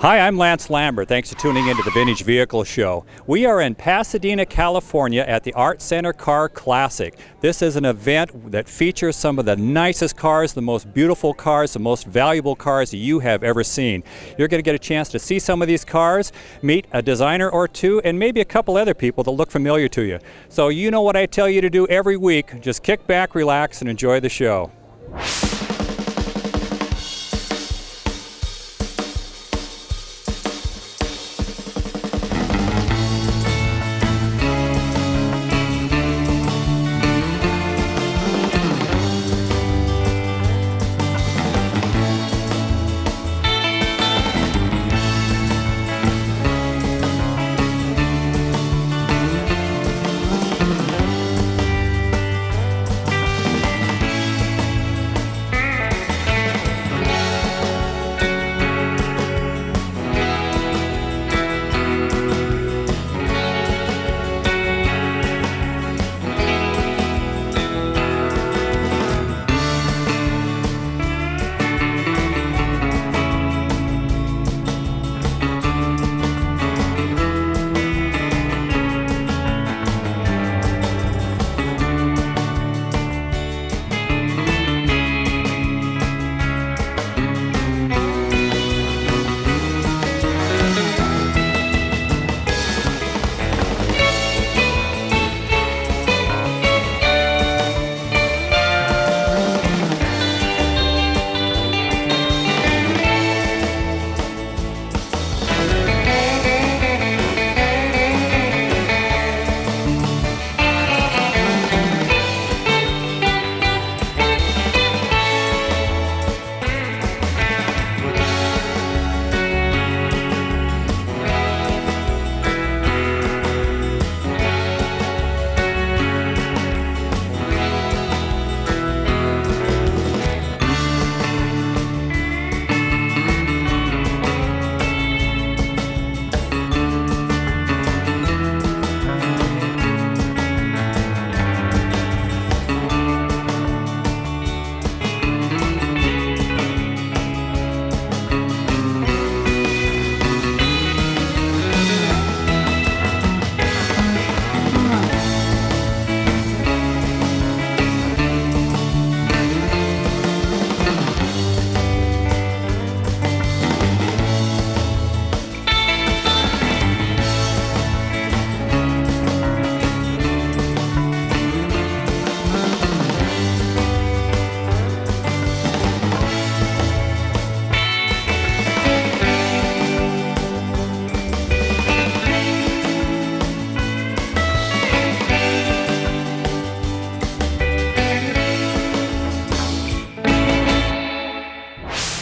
Hi, I'm Lance Lambert. Thanks for tuning into the Vintage Vehicle Show. We are in Pasadena, California at the Art Center Car Classic. This is an event that features some of the nicest cars, the most beautiful cars, the most valuable cars that you have ever seen. You're going to get a chance to see some of these cars, meet a designer or two, and maybe a couple other people that look familiar to you. So you know what I tell you to do every week. Just kick back, relax, and enjoy the show.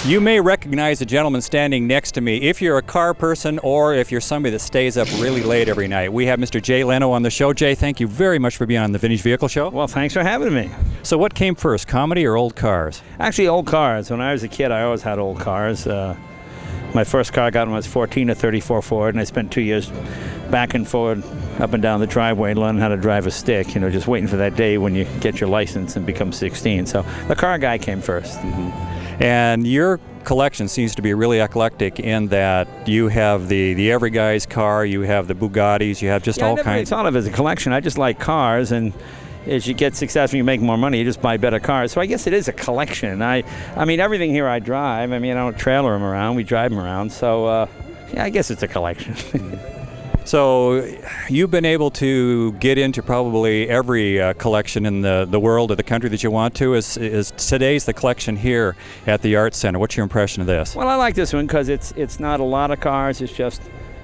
You may recognize the gentleman standing next to me if you're a car person or if you're somebody that stays up really late every night. We have Mr. Jay Leno on the show. Jay, thank you very much for being on the Vintage Vehicle Show. Well, thanks for having me. So what came first, comedy or old cars? Actually, old cars. When I was a kid, I always had old cars. My first car I got when I was 14, a 34 Ford, and I spent 2 years back and forward, up and down the driveway, learning how to drive a stick, just waiting for that day when you get your license and become 16. So the car guy came first. Mm-hmm. And your collection seems to be really eclectic in that you have the every guy's car, you have the Bugattis, you have just all kinds. I never really thought of it as a collection. I just like cars, and as you get successful, you make more money, you just buy better cars. So I guess it is a collection. I mean, everything here I drive. I mean, I don't trailer them around. We drive them around. So, yeah, I guess it's a collection. So you've been able to get into probably every collection in the world or the country that you want to. Is today's the collection here at the Art Center? What's your impression of this? Well, I like this one because it's not a lot of cars. It's just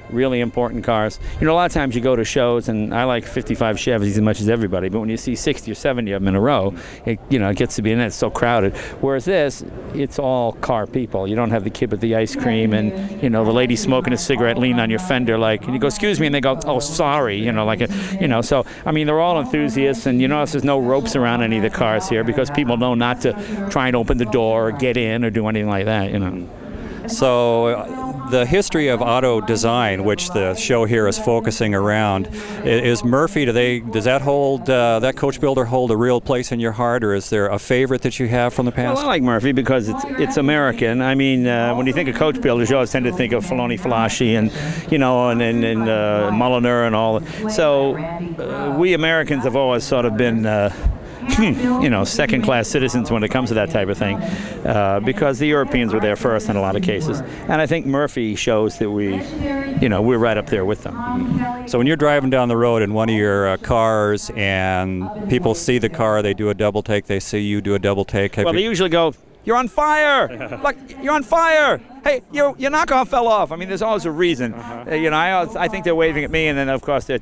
really important cars. A lot of times you go to shows, and I like 55 Chevys as much as everybody, but when you see 60 or 70 of them in a row, it gets to be in it. It's so crowded. Whereas this, it's all car people. You don't have the kid with the ice cream and, the lady smoking a cigarette leaning on your fender and you go, excuse me, and they go, oh, sorry, so, I mean, they're all enthusiasts, and there's no ropes around any of the cars here because people know not to try and open the door or get in or do anything like that, So the history of auto design, which the show here is focusing around, is Murphy. Does that hold that coach builder hold a real place in your heart, or is there a favorite that you have from the past? Well, I like Murphy because it's American. I mean, when you think of coach builders, you always tend to think of Filoni, Flashy, and Mulliner and all. So we Americans have always sort of been second-class citizens when it comes to that type of thing, because the Europeans were there first in a lot of cases. And I think Murphy shows that we're right up there with them. So when you're driving down the road in one of your cars and people see the car, they do a double take, they see you do a double take. Well, they usually go, "You're on fire! Look, you're on fire! Hey, your knockoff fell off." I mean, there's always a reason. I think they're waving at me, and then, of course, they're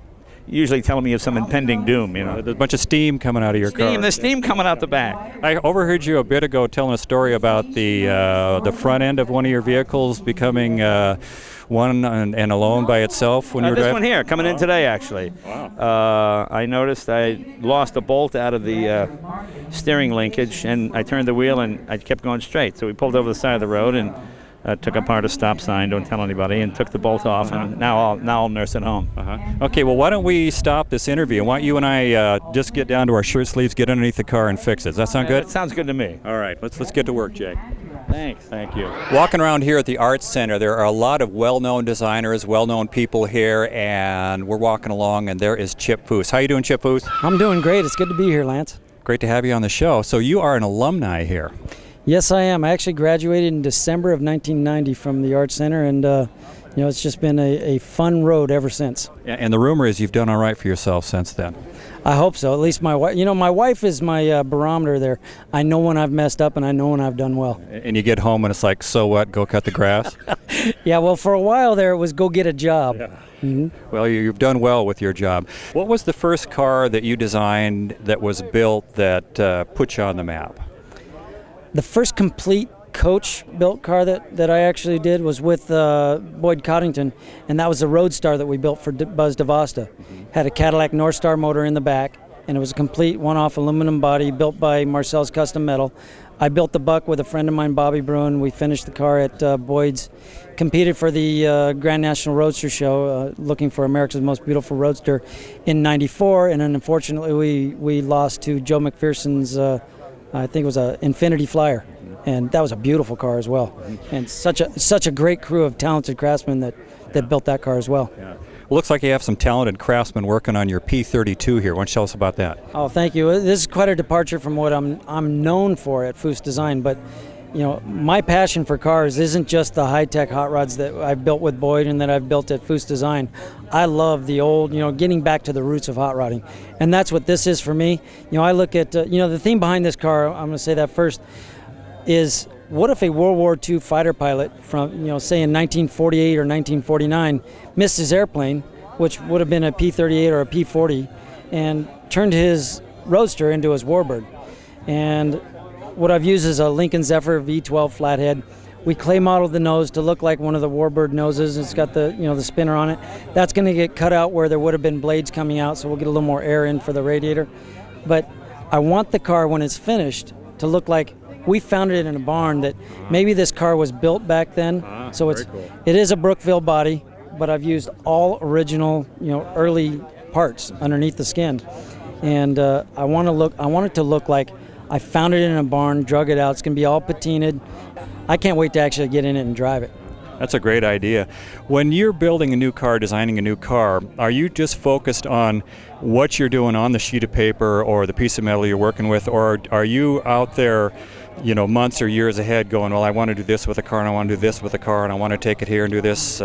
usually telling me of some impending doom. There's a bunch of steam coming out of your car. There's steam coming out the back. I overheard you a bit ago telling a story about the front end of one of your vehicles becoming one and alone by itself when you were driving. This one here, coming in today, actually. Wow. I noticed I lost a bolt out of the steering linkage, and I turned the wheel, and I kept going straight. So we pulled over the side of the road and took apart a stop sign, don't tell anybody, and took the bolt off, and now I'll nurse it home. Okay, well, why don't we stop this interview? Why don't you and I just get down to our shirt sleeves, get underneath the car, and fix it. Does that sound good? That sounds good to me. All right, let's get to work, Jay. Thanks. Thank you. Walking around here at the Arts Center, there are a lot of well-known designers, well-known people here, and we're walking along, and there is Chip Foose. How you doing, Chip Foose? I'm doing great. It's good to be here, Lance. Great to have you on the show. So you are an alumni here. Yes, I am. I actually graduated in December of 1990 from the Arts Center, and it's just been a fun road ever since. And the rumor is you've done all right for yourself since then. I hope so. At least my wife. My wife is my barometer there. I know when I've messed up, and I know when I've done well. And you get home and it's like, so what? Go cut the grass? Yeah. Well, for a while there, it was go get a job. Yeah. Mm-hmm. Well, you've done well with your job. What was the first car that you designed that was built that put you on the map? The first complete coach-built car that I actually did was with Boyd Coddington, and that was the Roadstar that we built for Buzz DeVosta. Had a Cadillac Northstar motor in the back, and it was a complete one-off aluminum body built by Marcel's Custom Metal. I built the Buck with a friend of mine, Bobby Bruin. We finished the car at Boyd's, competed for the Grand National Roadster Show, looking for America's Most Beautiful Roadster in '94, and then unfortunately we lost to Joe McPherson's I think it was an Infinity Flyer, and that was a beautiful car as well. And such a great crew of talented craftsmen that built that car as well. Yeah. Well, looks like you have some talented craftsmen working on your P32 here. Why don't you tell us about that? Oh, thank you. This is quite a departure from what I'm known for at Foose Design, but my passion for cars isn't just the high-tech hot rods that I've built with Boyd and that I've built at Foose Design. I love the old, getting back to the roots of hot rodding. And that's what this is for me. I look at, the theme behind this car, I'm going to say that first, is what if a World War II fighter pilot from, say in 1948 or 1949 missed his airplane, which would have been a P-38 or a P-40, and turned his Roadster into his Warbird. And what I've used is a Lincoln Zephyr V12 flathead. We clay modeled the nose to look like one of the Warbird noses. It's got the spinner on it. That's going to get cut out where there would have been blades coming out, so we'll get a little more air in for the radiator. But I want the car, when it's finished, to look like we found it in a barn, that maybe this car was built back then. So it is a Brookville body, but I've used all original, early parts underneath the skin. And I want it to look like I found it in a barn, drug it out. It's going to be all patinaed. I can't wait to actually get in it and drive it. That's a great idea. When you're building a new car, designing a new car, are you just focused on what you're doing on the sheet of paper or the piece of metal you're working with, or are you out there, months or years ahead going, well, I want to do this with a car, and I want to do this with a car, and I want to take it here and do this?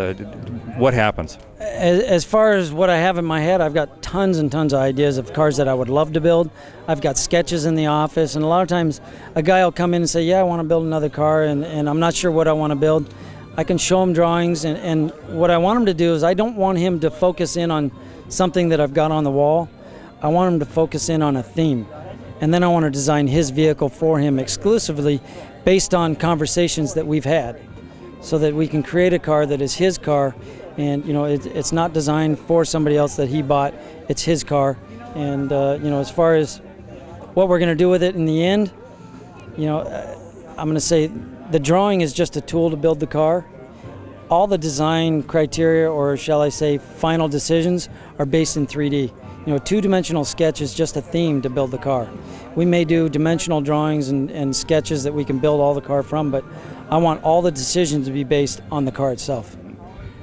What happens? As far as what I have in my head, I've got tons and tons of ideas of cars that I would love to build. I've got sketches in the office, and a lot of times a guy will come in and say, yeah, I want to build another car, and I'm not sure what I want to build. I can show him drawings, and what I want him to do is I don't want him to focus in on something that I've got on the wall. I want him to focus in on a theme. And then I want to design his vehicle for him exclusively based on conversations that we've had, so that we can create a car that is his car, and it's not designed for somebody else that he bought. It's his car. And as far as what we're going to do with it in the end, I'm going to say the drawing is just a tool to build the car. All the design criteria, or shall I say final decisions, are based in 3D. Two-dimensional sketch is just a theme to build the car. We may do dimensional drawings and sketches that we can build all the car from, but I want all the decisions to be based on the car itself.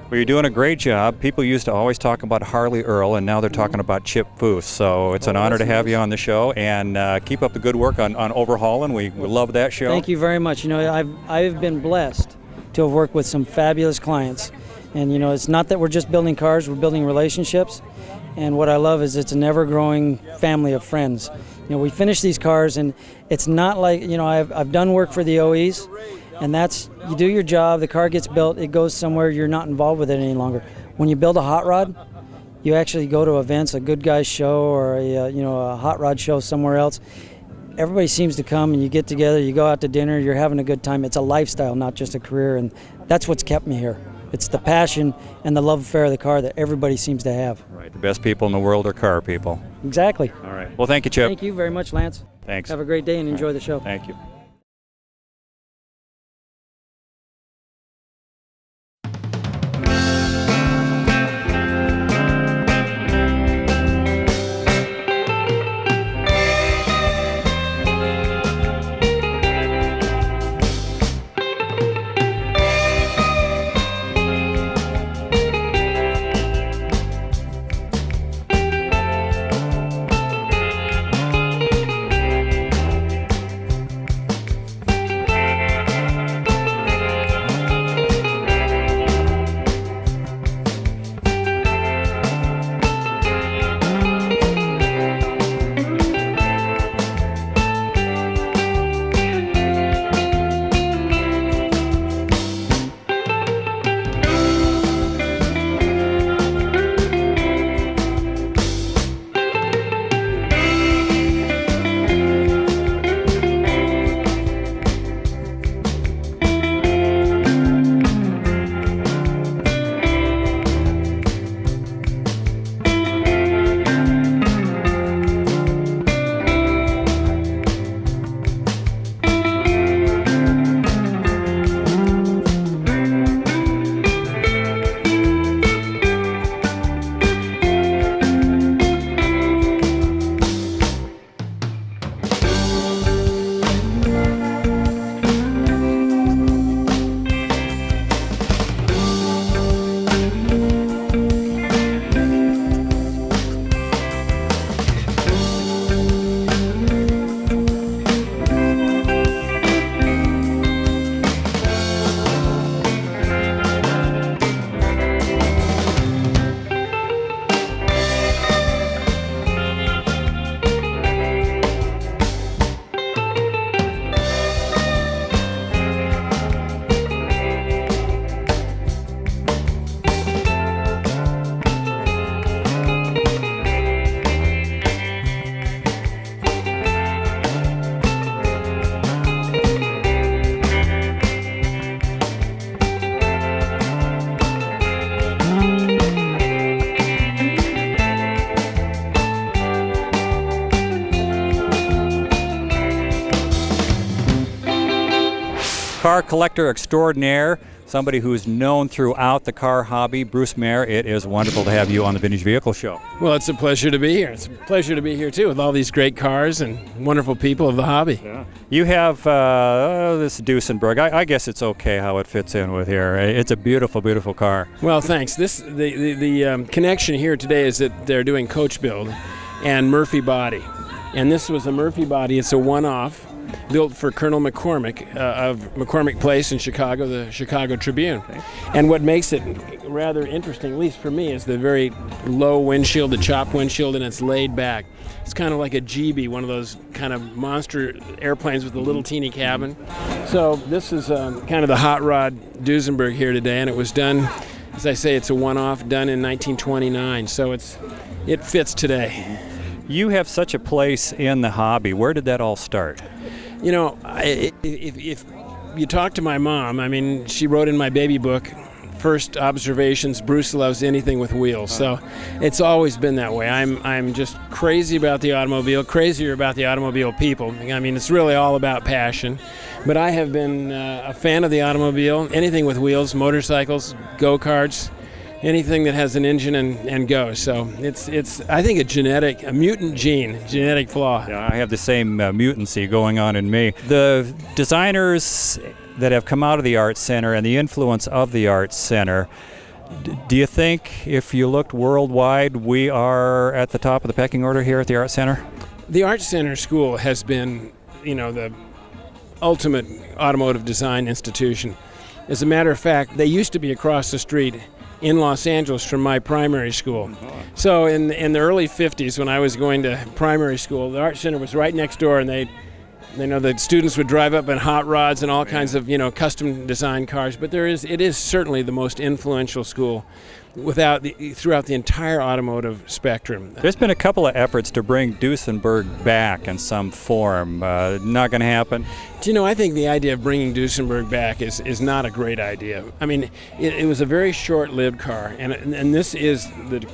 Well, you're doing a great job. People used to always talk about Harley Earl, and now they're talking about Chip Foose. So it's an honor to have you on the show, and keep up the good work on Overhaulin. We love that show. Thank you very much. I've been blessed to have worked with some fabulous clients. And it's not that we're just building cars, we're building relationships. And what I love is it's an ever-growing family of friends. We finish these cars, and it's not like, I've done work for the OEs, and that's, you do your job, the car gets built, it goes somewhere, you're not involved with it any longer. When you build a hot rod, you actually go to events, a Good Guys show or a hot rod show somewhere else. Everybody seems to come, and you get together, you go out to dinner, you're having a good time. It's a lifestyle, not just a career, and that's what's kept me here. It's the passion and the love affair of the car that everybody seems to have. Right. The best people in the world are car people. Exactly. All right. Well, thank you, Chip. Thank you very much, Lance. Thanks. Have a great day and enjoy the show. Thank you. Car collector extraordinaire, somebody who's known throughout the car hobby, Bruce Meyer. It is wonderful to have you on the Vintage Vehicle Show. Well, it's a pleasure to be here. It's a pleasure to be here, too, with all these great cars and wonderful people of the hobby. Yeah. You have this Duesenberg. I guess it's okay how it fits in with here. It's a beautiful, beautiful car. Well, thanks. The connection here today is that they're doing coach build and Murphy body. And this was a Murphy body. It's a one-off, built for Colonel McCormick of McCormick Place in Chicago, the Chicago Tribune. Okay. And what makes it rather interesting, at least for me, is the very low windshield, the chopped windshield, and it's laid back. It's kind of like a GB, one of those kind of monster airplanes with a little teeny cabin. So this is kind of the hot rod Duesenberg here today, and it was done, as I say, it's a one-off, done in 1929. So it fits today. You have such a place in the hobby. Where did that all start? You know, if you talk to my mom, I mean, she wrote in my baby book first observations, Bruce loves anything with wheels. So it's always been that way. I'm just crazy about the automobile, crazier about the automobile people. I mean, it's really all about passion. But I have been a fan of the automobile, anything with wheels, motorcycles, go-karts, anything that has an engine and goes. So it's I think a mutant gene, genetic flaw. Yeah, I have the same mutancy going on in me. The designers that have come out of the Arts Center and the influence of the Arts Center, do you think if you looked worldwide, we are at the top of the pecking order here at the Arts Center? The Arts Center School has been, the ultimate automotive design institution. As a matter of fact, they used to be across the street in Los Angeles from my primary school. So in the early 50s, when I was going to primary school, the Art Center was right next door, and the students would drive up in hot rods and all kinds of custom designed cars. But it is certainly the most influential school throughout the entire automotive spectrum. There's been a couple of efforts to bring Duesenberg back in some form. Not going to happen? I think the idea of bringing Duesenberg back is not a great idea. I mean, it was a very short-lived car, and this is the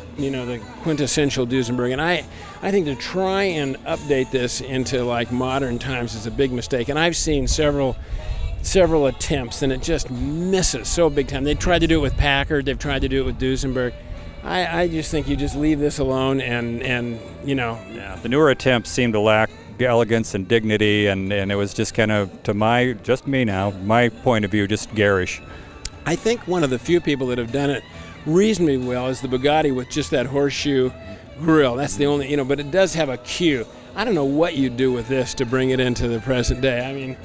quintessential Duesenberg. And I think to try and update this into like modern times is a big mistake. And I've seen several attempts, and it just misses so big time. They tried to do it with Packard. They've tried to do it with Duesenberg. I just think you just leave this alone, and. Yeah, the newer attempts seem to lack elegance and dignity, and it was just kind of, my point of view, just garish. I think one of the few people that have done it reasonably well is the Bugatti with just that horseshoe grille. That's the only, but it does have a queue. I don't know what you'd do with this to bring it into the present day. I mean,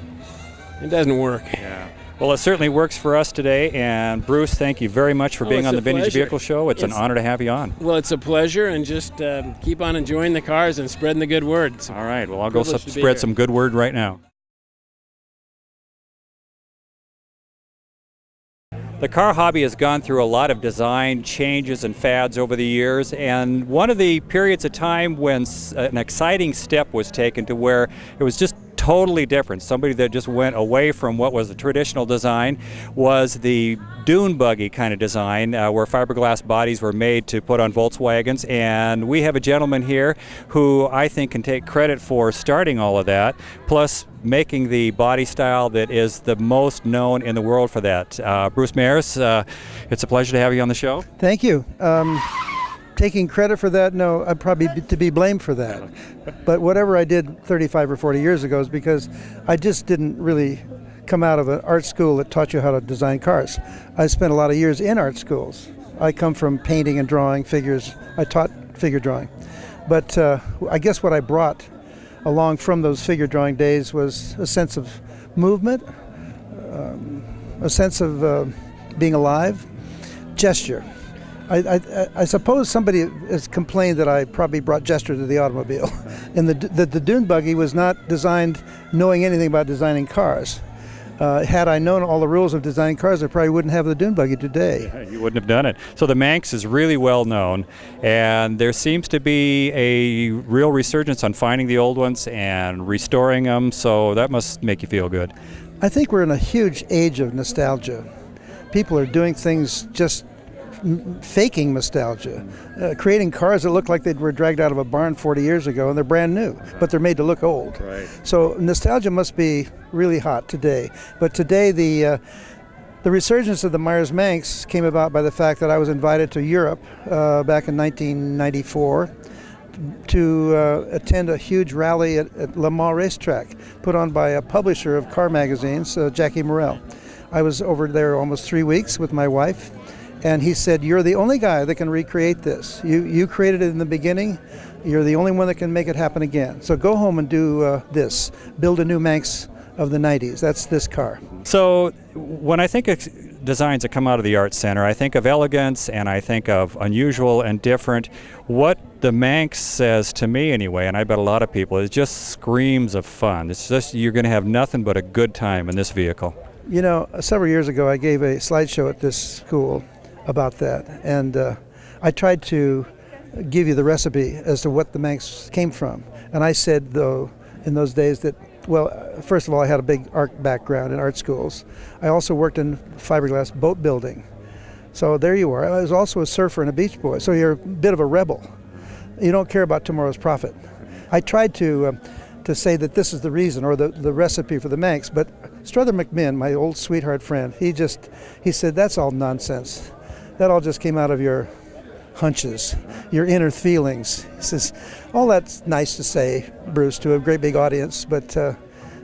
it doesn't work. Yeah. Well, it certainly works for us today. And Bruce, thank you very much for being on the Vintage Vehicle Show. It's an honor to have you on. Well, it's a pleasure, and just keep on enjoying the cars and spreading the good word. All right. Well, I'll go spread some good word right now. The car hobby has gone through a lot of design changes and fads over the years, and one of the periods of time when an exciting step was taken to where it was just totally different, somebody that just went away from what was the traditional design, was the Dune buggy kind of design, where fiberglass bodies were made to put on Volkswagens. And we have a gentleman here who I think can take credit for starting all of that, plus making the body style that is the most known in the world for that. Bruce Meyers, it's a pleasure to have you on the show. Thank you. Taking credit for that, no, I'm probably to be blamed for that. But whatever I did 35 or 40 years ago is because I just didn't really come out of an art school that taught you how to design cars. I spent a lot of years in art schools. I come from painting and drawing figures. I taught figure drawing. But I guess what I brought along from those figure drawing days was a sense of movement, a sense of being alive, gesture. I suppose somebody has complained that I probably brought gesture to the automobile. And the Dune buggy was not designed knowing anything about designing cars. Had I known all the rules of designing cars, I probably wouldn't have the Dune buggy today. Yeah, you wouldn't have done it. So the Manx is really well known, and there seems to be a real resurgence on finding the old ones and restoring them, so that must make you feel good. I think we're in a huge age of nostalgia. People are doing things just faking nostalgia, creating cars that look like they were dragged out of a barn 40 years ago, and they're brand new, but they're made to look old. Right. So nostalgia must be really hot today. But today the resurgence of the Meyers Manx came about by the fact that I was invited to Europe back in 1994 to attend a huge rally at Le Mans racetrack put on by a publisher of car magazines, Jackie Morrell. I was over there almost 3 weeks with my wife. And he said, "You're the only guy that can recreate this. You created it in the beginning. You're the only one that can make it happen again. So go home and do this. Build a new Manx of the 90s. That's this car." So when I think of designs that come out of the Art Center, I think of elegance and I think of unusual and different. What the Manx says to me anyway, and I bet a lot of people, it just screams of fun. It's just you're going to have nothing but a good time in this vehicle. Several years ago I gave a slideshow at this school about that, and I tried to give you the recipe as to what the Manx came from. And I said, though, in those days that, well, first of all, I had a big art background in art schools. I also worked in fiberglass boat building. So there you are. I was also a surfer and a beach boy. So you're a bit of a rebel. You don't care about tomorrow's profit. I tried to say that this is the reason or the recipe for the Manx, but Strother McMinn, my old sweetheart friend, he said, that's all nonsense. That all just came out of your hunches, your inner feelings. He says, all that's nice to say, Bruce, to a great big audience, but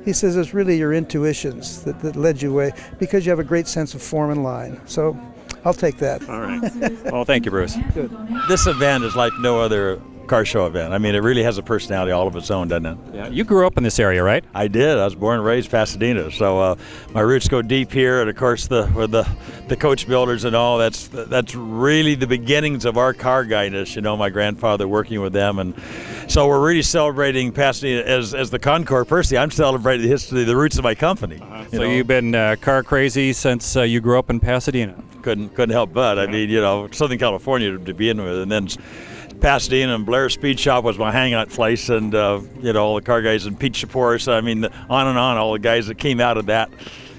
he says it's really your intuitions that led you away because you have a great sense of form and line. So I'll take that. All right. Well, thank you, Bruce. Good. This event is like no other car show event. I mean, it really has a personality all of its own, doesn't it? Yeah. You grew up in this area, right? I did. I was born and raised Pasadena, so my roots go deep here. And of course, with the coach builders and all, that's really the beginnings of our car guyness. You know, my grandfather working with them, and so we're really celebrating Pasadena as the Concord. Personally, I'm celebrating the history, the roots of my company. So you've been car crazy since you grew up in Pasadena. Couldn't help but. I mean, you know, Southern California to begin with, and then Pasadena and Blair Speed Shop was my hangout place, and you know, all the car guys and Pete Shaporis. I mean, on and on, all the guys that came out of that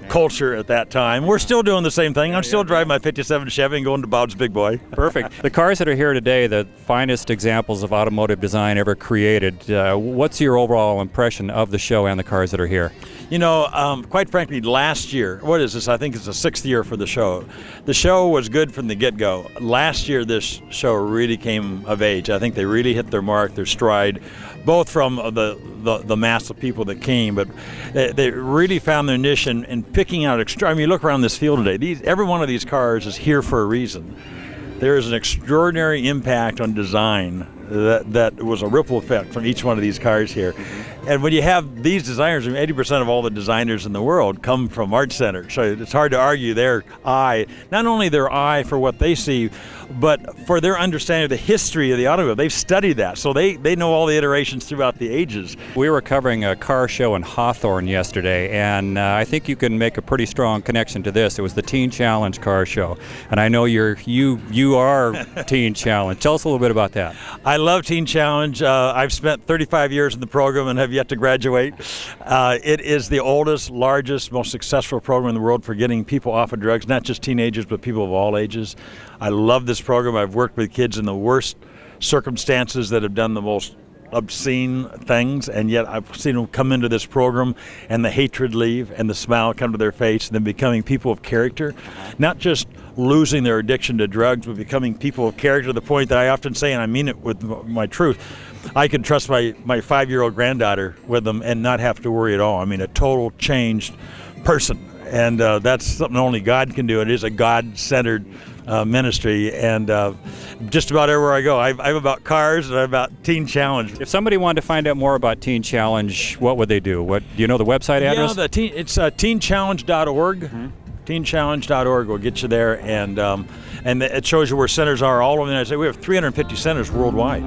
culture at that time. We're still doing the same thing. I'm still driving my '57 Chevy and going to Bob's Big Boy. Perfect. The cars that are here today, the finest examples of automotive design ever created. What's your overall impression of the show and the cars that are here? You know, quite frankly, last year, what is this? I think it's the 6th year for the show. The show was good from the get-go. Last year, this show really came of age. I think they really hit their mark, their stride, both from the mass of people that came, but they really found their niche in picking out I mean, you look around this field today, every one of these cars is here for a reason. There is an extraordinary impact on design that was a ripple effect from each one of these cars here. And when you have these designers, I mean, 80% of all the designers in the world come from art centers. So it's hard to argue their eye, not only their eye for what they see, but for their understanding of the history of the automobile. They've studied that, so they know all the iterations throughout the ages. We were covering a car show in Hawthorne yesterday, and I think you can make a pretty strong connection to this. It was the Teen Challenge car show, and I know you are Teen Challenge. Tell us a little bit about that. I love Teen Challenge. I've spent 35 years in the program and have yet to graduate. It is the oldest, largest, most successful program in the world for getting people off of drugs, not just teenagers, but people of all ages. I love this program. I've worked with kids in the worst circumstances that have done the most obscene things, and yet I've seen them come into this program and the hatred leave and the smile come to their face, and then becoming people of character, not just losing their addiction to drugs, but becoming people of character to the point that I often say, and I mean it with my truth, I can trust my 5-year-old granddaughter with them and not have to worry at all. I mean, a total changed person, and that's something only God can do. It is a God-centered ministry, and just about everywhere I go, I'm about cars and I'm about Teen Challenge. If somebody wanted to find out more about Teen Challenge, what would they do? Do you know the website address? Yeah, it's teenchallenge.org. Mm-hmm. Teenchallenge.org will get you there, and it shows you where centers are all over the United States. We have 350 centers worldwide.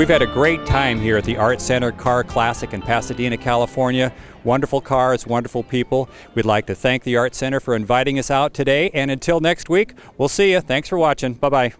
We've had a great time here at the Art Center Car Classic in Pasadena, California. Wonderful cars, wonderful people. We'd like to thank the Art Center for inviting us out today, and until next week, we'll see you. Thanks for watching. Bye-bye.